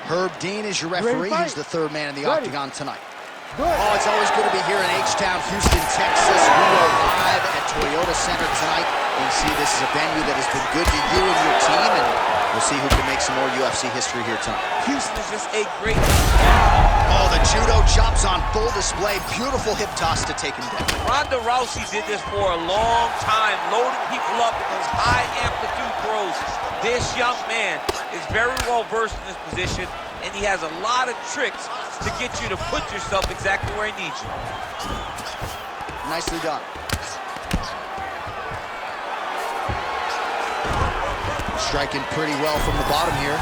Herb Dean is your referee. He's the third man in the octagon tonight. Oh, it's always good to be here in H-Town, Houston, Texas. We are live at Toyota Center tonight. You see this is a venue that has been good to you and your team, and we'll see who can make some more UFC history here tonight. Houston is just a great... Oh, the judo chops on full display. Beautiful hip toss to take him down. Ronda Rousey did this for a long time, loading people up in those high amplitude throws. This young man is very well versed in this position, and he has a lot of tricks to get you to put yourself exactly where he needs you. Nicely done. Striking pretty well from the bottom here.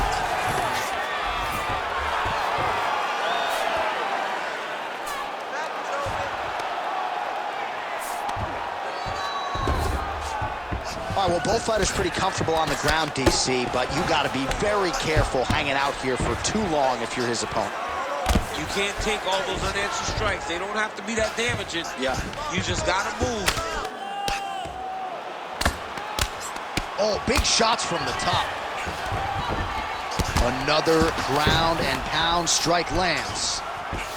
All right, well, both fighters pretty comfortable on the ground, DC, but you got to be very careful hanging out here for too long if you're his opponent. You can't take all those unanswered strikes. They don't have to be that damaging. Yeah. You just got to move. Oh, big shots from the top. Another ground and pound strike lands.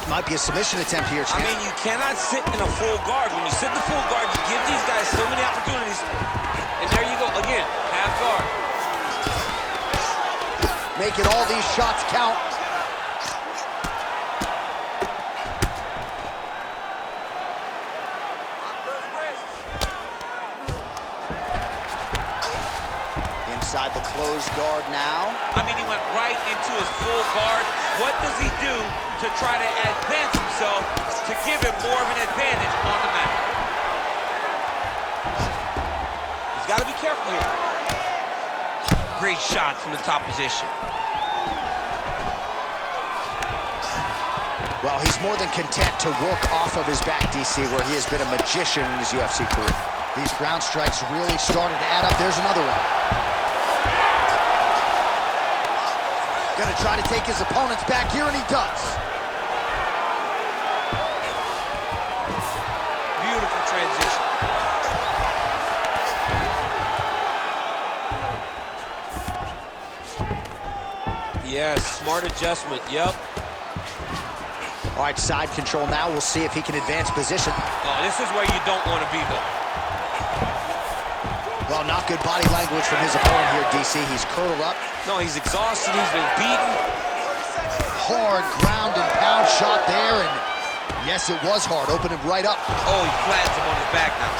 Might be a submission attempt here, champ. I mean, you cannot sit in a full guard. When you sit in the full guard, you give these guys so many opportunities. And there you go, again, half guard. Making all these shots count. Inside the closed guard now. I mean, he went right into his full guard. What does he do to try to advance himself to give him more of an advantage on the mat? He's got to be careful here. Great shot from the top position. Well, he's more than content to work off of his back, DC, where he has been a magician in his UFC career. These ground strikes really started to add up. There's another one. Gonna try to take his opponent's back here, and he does. Beautiful transition. Yes, smart adjustment, yep. All right, side control now. We'll see if he can advance position. Oh, this is where you don't want to be, though. Well, not good body language from his opponent here, DC. He's curled up. No, he's exhausted. He's been beaten. Hard ground and pound shot there, and yes, it was hard. Opened him right up. Oh, he flattens him on his back now.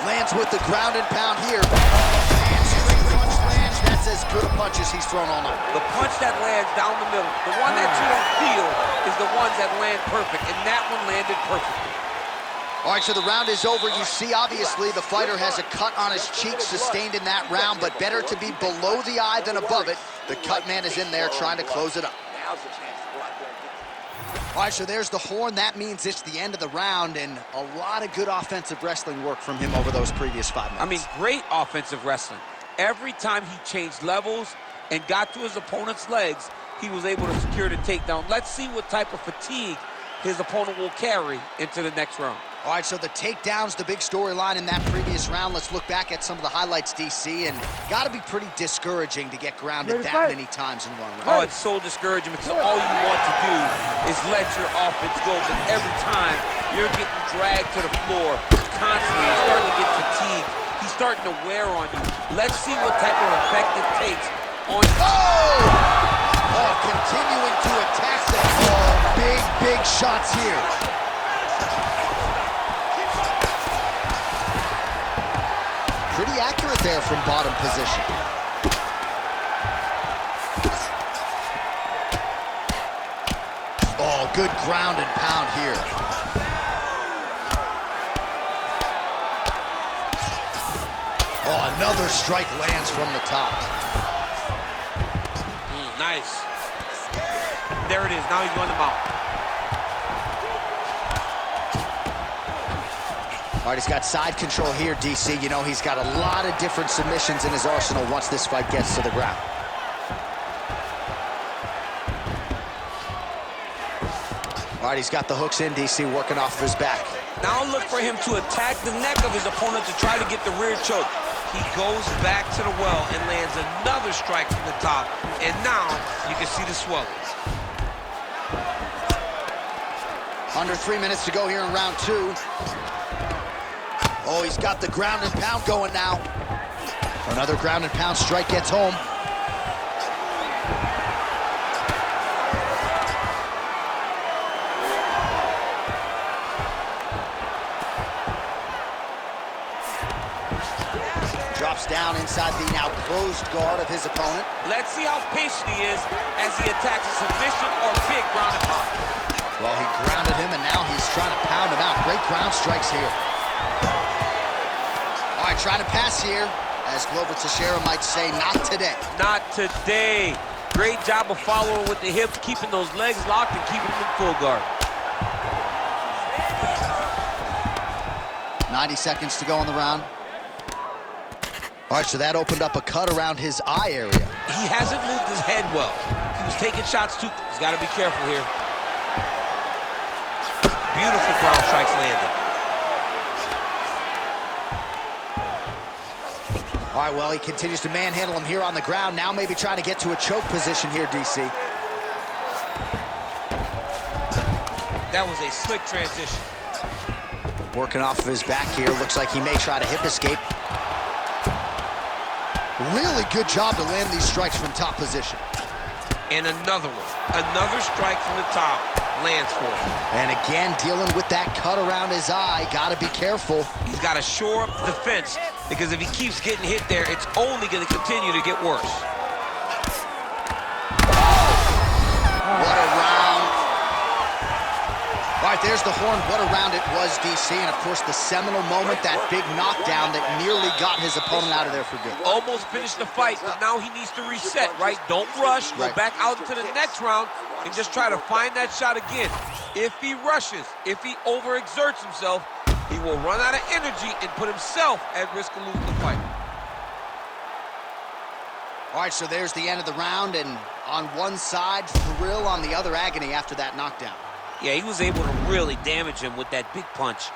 Lands with the ground and pound here. And straight punch lands. That's as good a punch as he's thrown all night. The punch that lands down the middle, the one that you don't feel, is the ones that land perfect, and that one landed perfectly. All right, so the round is over. You see, obviously, the fighter has a cut on his cheek sustained in that round, but better to be below the eye than above it. The cut man is in there trying to close it up. All right, so there's the horn. That means it's the end of the round, and a lot of good offensive wrestling work from him over those previous 5 minutes. I mean, great offensive wrestling. Every time he changed levels and got to his opponent's legs, he was able to secure the takedown. Let's see what type of fatigue his opponent will carry into the next round. All right, so the takedown's the big storyline in that previous round. Let's look back at some of the highlights, DC, and got to be pretty discouraging to get grounded that many times in one round. Oh, it's so discouraging because all you want to do is let your offense go, but every time you're getting dragged to the floor constantly, you're starting to get fatigued. He's starting to wear on you. Let's see what type of effect it takes on you. Oh, continuing to attack them. Oh, big shots here. Pretty accurate there from bottom position. Oh, good ground and pound here. Oh, another strike lands from the top. Nice. There it is. Now he's going to mount. All right, he's got side control here, DC. You know, he's got a lot of different submissions in his arsenal once this fight gets to the ground. All right, he's got the hooks in, DC, working off of his back. Now look for him to attack the neck of his opponent to try to get the rear choke. He goes back to the well and lands another another strike from the top, and now you can see the swelling. Under 3 minutes to go here in round 2. Oh, he's got the ground and pound going now. Another ground and pound strike gets home. Drops down inside the now closed guard of his opponent. Let's see how patient he is as he attacks a submission or big ground and pound. Well, he grounded him, and now he's trying to pound him out. Great ground strikes here. All right, trying to pass here. As Glover Teixeira might say, not today. Not today. Great job of following with the hips, keeping those legs locked and keeping them in full guard. 90 seconds to go in the round. All right, so that opened up a cut around his eye area. He hasn't moved his head well. He was taking shots too. He's got to be careful here. Beautiful ground strikes landed. All right, well, he continues to manhandle him here on the ground. Now maybe trying to get to a choke position here, DC. That was a slick transition. Working off of his back here. Looks like he may try to hip escape. Really good job to land these strikes from top position. And another one. Another strike from the top lands for him. And again, dealing with that cut around his eye. Got to be careful. He's got to shore up the defense, because if he keeps getting hit there, it's only going to continue to get worse. What a round. All right, there's the horn. What a round it was, DC. And, of course, the seminal moment, that big knockdown that nearly got his opponent out of there for good. Almost finished the fight, but now he needs to reset, right? Don't rush. Go back out into the next round and just try to find that shot again. If he rushes, if he overexerts himself, he will run out of energy and put himself at risk of losing the fight. All right, so there's the end of the round, and on one side, thrill, on the other, agony after that knockdown. Yeah, he was able to really damage him with that big punch.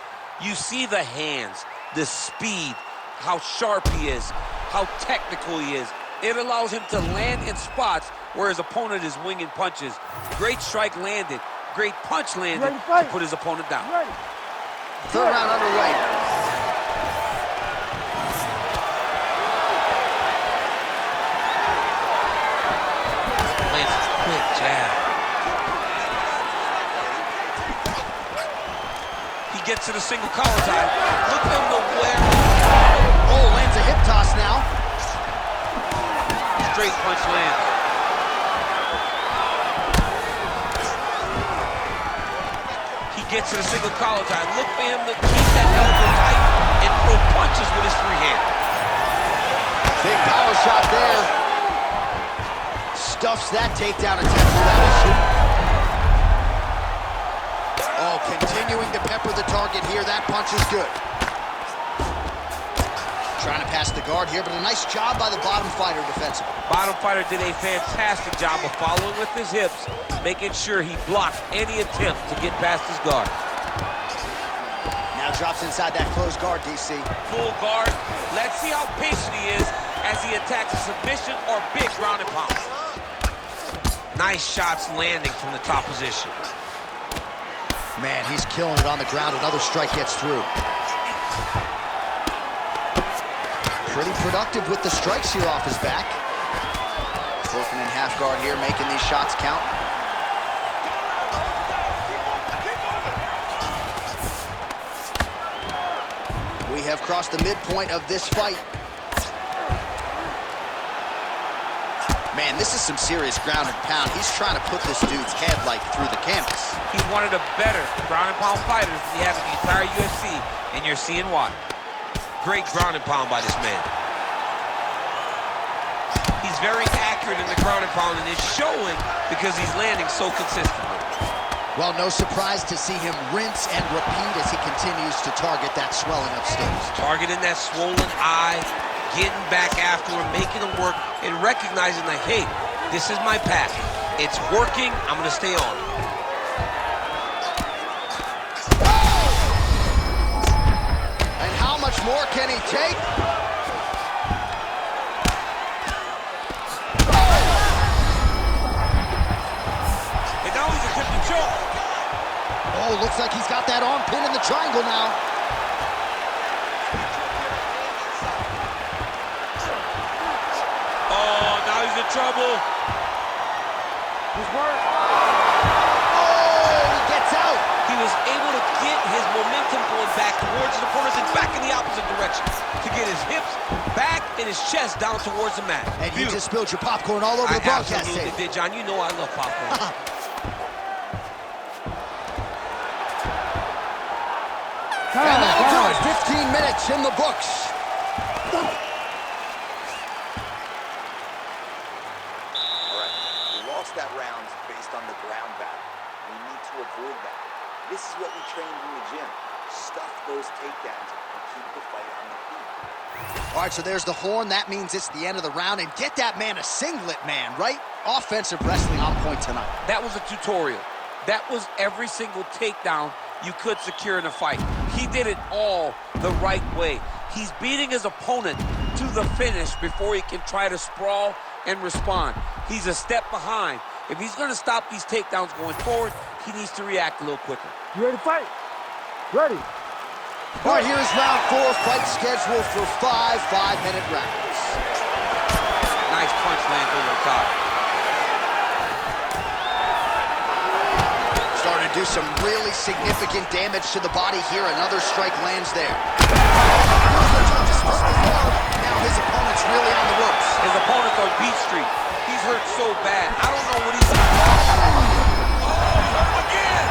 You see the hands, the speed, how sharp he is, how technical he is. It allows him to land in spots where his opponent is winging punches. Great strike landed, great punch landed to put his opponent down. Third round underway. Lands a quick jab. He gets to the single collar tie. Look at him to where. Oh, lands a hip toss now. Straight punch lands. He gets to the single collar tie. Look for him to keep that elbow tight and throw punches with his free hand. Big power shot there. Stuffs that takedown attempt without issue. Oh, continuing to pepper the target here. That punch is good. Trying to pass the guard here, but a nice job by the bottom fighter defensively. Bottom fighter did a fantastic job of following with his hips, making sure he blocked any attempt to get past his guard. Now drops inside that closed guard, DC. Full guard. Let's see how patient he is as he attacks a submission or big ground and pound. Nice shots landing from the top position. Man, he's killing it on the ground. Another strike gets through. Pretty productive with the strikes here off his back. Working in half guard here, making these shots count. We have crossed the midpoint of this fight. Man, this is some serious ground and pound. He's trying to put this dude's head like through the canvas. He's one of the better ground and pound fighters we have in the entire UFC, and you're seeing why. Great ground and pound by this man. He's very accurate in the ground and pound, and it's showing because he's landing so consistently. Well, no surprise to see him rinse and repeat as he continues to target that swelling upstairs. Targeting that swollen eye, getting back after him, making him work, and recognizing that, hey, this is my path. It's working, I'm gonna stay on. And how much more can he take? Oh, looks like he's got that arm pin in the triangle now. Oh, now he's in trouble. He's hurt. Oh, he gets out. He was able to get his momentum going back towards his opponent and back in the opposite direction to get his hips back and his chest down towards the mat. And you just spilled your popcorn all over the broadcast tape. I absolutely did, John. You know I love popcorn. And that'll do it. 15 minutes in the books. All right, we lost that round based on the ground battle. We need to avoid that. This is what we trained in the gym. Stuff those takedowns and keep the fight on the feet. All right, so there's the horn. That means it's the end of the round. And get that man a singlet, man, right? Offensive wrestling on point tonight. That was a tutorial. That was every single takedown you could secure in a fight. He did it all the right way. He's beating his opponent to the finish before he can try to sprawl and respond. He's a step behind. If he's going to stop these takedowns going forward, he needs to react a little quicker. You ready to fight? Ready. All right, here's round 4, fight scheduled for 5 5-minute rounds. Nice punch lands over the top. Starting to do some really significant damage to the body here. Another strike lands there. Now his opponent's really on the ropes. His opponent's on beat street. He's hurt so bad. I don't know what he's doing. Oh, he's hurt again.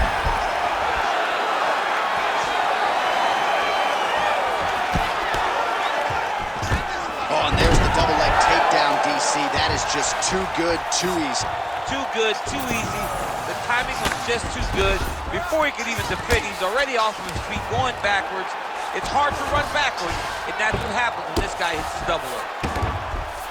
Oh, and there's the double leg takedown, DC. That is just too good, too easy. Too good, too easy. The timing was just too good. Before he could even defend, he's already off of his feet, going backwards. It's hard to run backwards, and that's what happens when this guy hits his double leg.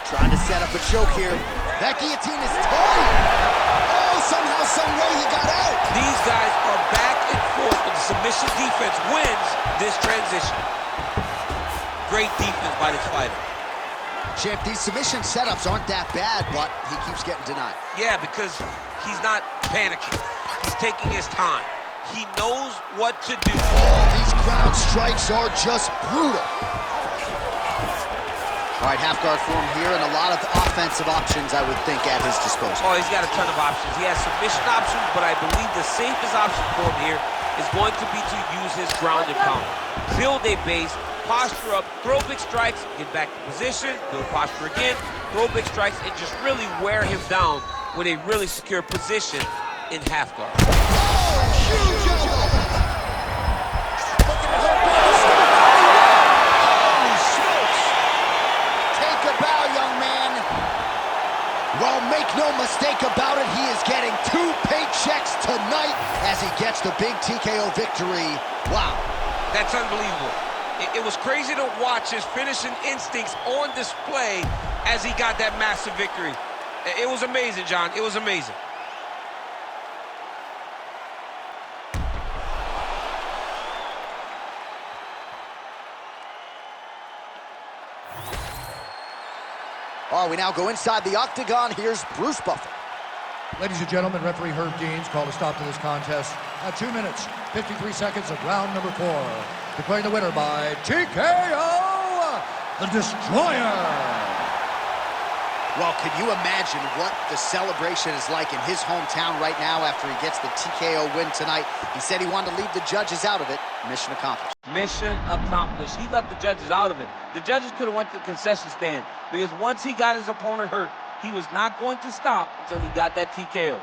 Trying to set up a choke here. That guillotine is tight. Oh, somehow, some way he got out. These guys are back and forth, but the submission defense wins this transition. Great defense by this fighter. Champ, these submission setups aren't that bad, but he keeps getting denied. Yeah, because he's not panicking. He's taking his time. He knows what to do. Oh, these ground strikes are just brutal. All right, half guard form here, and a lot of offensive options, I would think, at his disposal. Oh, he's got a ton of options. He has submission options, but I believe the safest option for him here is going to be to use his ground and pound. Build a base, posture up, throw big strikes, get back to position, build posture again, throw big strikes, and just really wear him down with a really secure position in half guard. Oh, huge elbow! Holy smokes! Take a bow, young man. Well, make no mistake about it, he is getting 2 paychecks tonight as he gets the big TKO victory. Wow. That's unbelievable. It was crazy to watch his finishing instincts on display as he got that massive victory. It was amazing, John. It was amazing. All right, we now go inside the octagon. Here's Bruce Buffer. Ladies and gentlemen, referee Herb Deans called a stop to this contest at 2 minutes, 53 seconds of round number 4. Declaring the winner by TKO, the Destroyer. Well, can you imagine what the celebration is like in his hometown right now after he gets the TKO win tonight? He said he wanted to leave the judges out of it. Mission accomplished. Mission accomplished. He left the judges out of it. The judges could have went to the concession stand because once he got his opponent hurt, he was not going to stop until he got that TKO.